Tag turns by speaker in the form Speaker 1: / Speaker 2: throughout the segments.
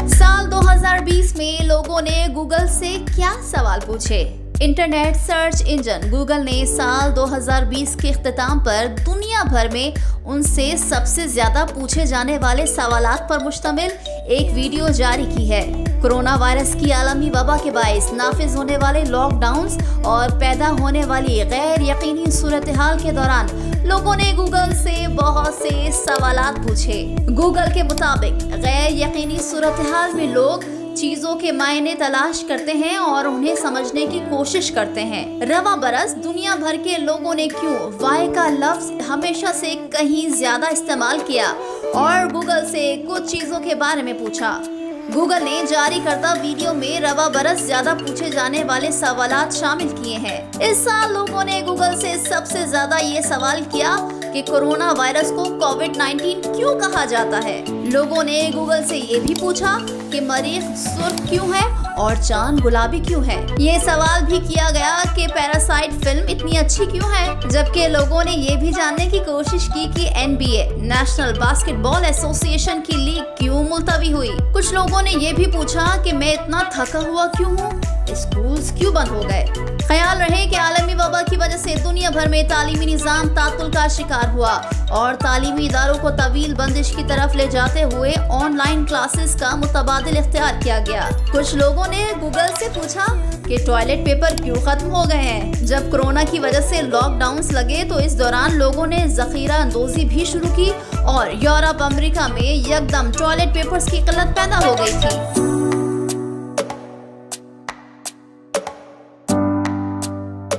Speaker 1: साल 2020 में लोगों ने गूगल से क्या सवाल पूछे? इंटरनेट सर्च इंजन गूगल ने साल 2020 के इख्तिताम पर दुनिया भर में उनसे सबसे ज्यादा पूछे जाने वाले सवालात पर मुश्तमिल एक वीडियो जारी की है। कोरोना वायरस की आलमी वबा के बाइस नाफिज होने वाले लॉकडाउन्स और पैदा होने वाली गैर यकीनी सूरत हाल के दौरान लोगों ने गूगल से बहुत से सवालात पूछे। गूगल के मुताबिक गैर यकीनी सूरत हाल में लोग चीजों के मायने तलाश करते हैं और उन्हें समझने की कोशिश करते हैं। रवा बरस दुनिया भर के लोगों ने क्यों वाई का लफ्ज हमेशा से कहीं ज्यादा इस्तेमाल किया और गूगल से कुछ चीजों के बारे में पूछा। गूगल ने जारी करदा वीडियो में रवा बरस ज्यादा पूछे जाने वाले सवालात शामिल किए हैं। इस साल लोगों ने गूगल से सबसे ज्यादा ये सवाल किया कि कोरोना वायरस को कोविड-19 क्यों कहा जाता है। लोगों ने गूगल से ये भी पूछा कि मरीख सुर्ख क्यों है और चांद गुलाबी क्यों है। ये सवाल भी किया गया कि पैरासाइट फिल्म इतनी अच्छी क्यों है। जबकि लोगों ने ये भी जानने की कोशिश की कि NBA नेशनल बास्केटबॉल एसोसिएशन की लीग क्यों मुलतवी हुई। कुछ लोगों ने ये भी पूछा कि मैं इतना थका हुआ क्यों हूँ, स्कूल्स क्यों बंद हो गए। ख्याल रहे कि आलमी वबा की वजह से दुनिया भर में तालीमी निज़ाम तातुल का शिकार हुआ और तालीमी इदारों को तवील बंदिश की तरफ ले जाते हुए ऑनलाइन क्लासेस का मुतबादिल इख्तियार किया गया। कुछ लोगों ने गूगल से पूछा कि टॉयलेट पेपर क्यों खत्म हो गए हैं। जब कोरोना की वजह से लॉकडाउन्स लगे तो इस दौरान लोगों ने जखीरा अंदोजी भी शुरू की और यूरोप अमेरिका में यकदम टॉयलेट पेपर्स की किल्लत पैदा हो गई थी।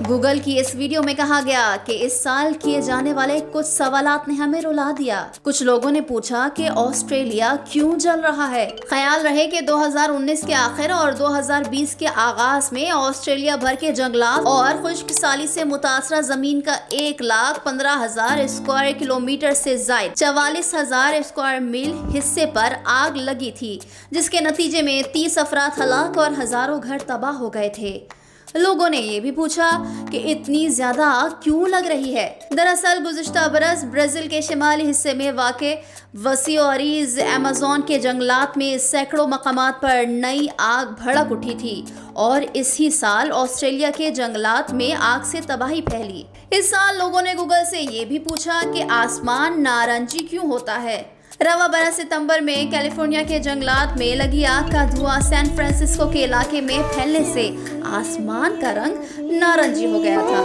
Speaker 1: गूगल की इस वीडियो में कहा गया कि इस साल किए जाने वाले कुछ सवालात ने हमें रुला दिया। कुछ लोगों ने पूछा कि ऑस्ट्रेलिया क्यों जल रहा है। ख्याल रहे कि 2019 के आखिर और 2020 के आगाज में ऑस्ट्रेलिया भर के जंगलात और खुश्कसाली से मुतासरा जमीन का 1,15,000 स्क्वायर किलोमीटर से जायद 44,000 स्क्वायर मील हिस्से पर आग लगी थी, जिसके नतीजे में 30 अफराद हलाक और हजारों घर तबाह हो गए थे। लोगों ने ये भी पूछा कि इतनी ज्यादा आग क्यों लग रही है। दरअसल गुज़िश्ता बरस ब्राजील के शिमाली हिस्से में वाक़े वसी और अमेज़न के जंगलात में सैकड़ों मकामात पर नई आग भड़क उठी थी और इसी साल ऑस्ट्रेलिया के जंगलात में आग से तबाही फैली। इस साल लोगों ने गूगल से ये भी पूछा कि आसमान नारंगी क्यों होता है। रवा बरस सितंबर में कैलिफोर्निया के जंगलात में लगी आग का धुआं सैन फ्रांसिस्को के इलाके में फैलने से आसमान का रंग नारंगी हो गया था।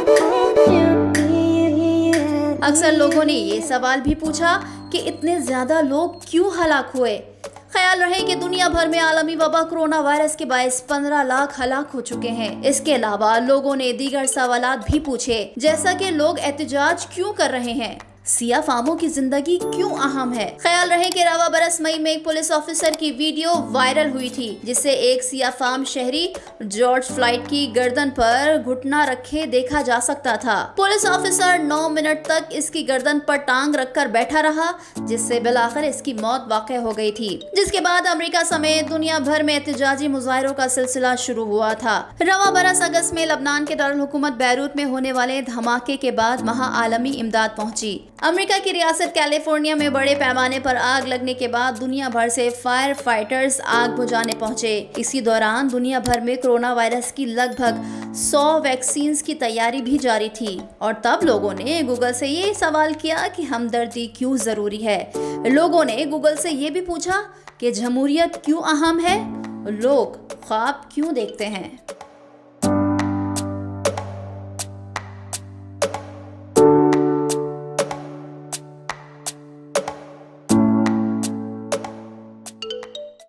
Speaker 1: अक्सर लोगों ने ये सवाल भी पूछा कि इतने ज्यादा लोग क्यों हलाक हुए। ख्याल रहे कि दुनिया भर में आलमी वबा कोरोना वायरस के बायस 15 लाख हलाक हो चुके हैं। इसके अलावा लोगों ने दीगर सवालात भी पूछे, जैसा कि लोग एहतजाज क्यों कर रहे हैं, सिया फामों की जिंदगी क्यों अहम है। ख्याल रहे कि रवा बरस मई में एक पुलिस ऑफिसर की वीडियो वायरल हुई थी, जिससे एक सिया फाम शहरी जॉर्ज फ्लाइड की गर्दन पर घुटना रखे देखा जा सकता था। पुलिस ऑफिसर 9 मिनट तक इसकी गर्दन पर टांग रखकर बैठा रहा, जिससे बिलाखिर इसकी मौत वाक़ हो गई थी। जिसके बाद अमेरिका समेत दुनिया भर में एहतजाजी मुजाहिरों का सिलसिला शुरू हुआ था। रवा बरस अगस्त में लबनान के दारुल हुकूमत बैरूत में होने वाले धमाके के बाद वहाँ आलमी इमदाद पहुंची। अमेरिका की रियासत कैलिफोर्निया में बड़े पैमाने पर आग लगने के बाद दुनिया भर से फायर फाइटर्स आग बुझाने पहुंचे। इसी दौरान दुनिया भर में कोरोना वायरस की लगभग 100 वैक्सीन की तैयारी भी जारी थी और तब लोगों ने गूगल से ये सवाल किया कि हमदर्दी क्यों जरूरी है। लोगों ने गूगल से ये भी पूछा कि जमहूरियत क्यों अहम है, लोग ख्वाब क्यों देखते हैं।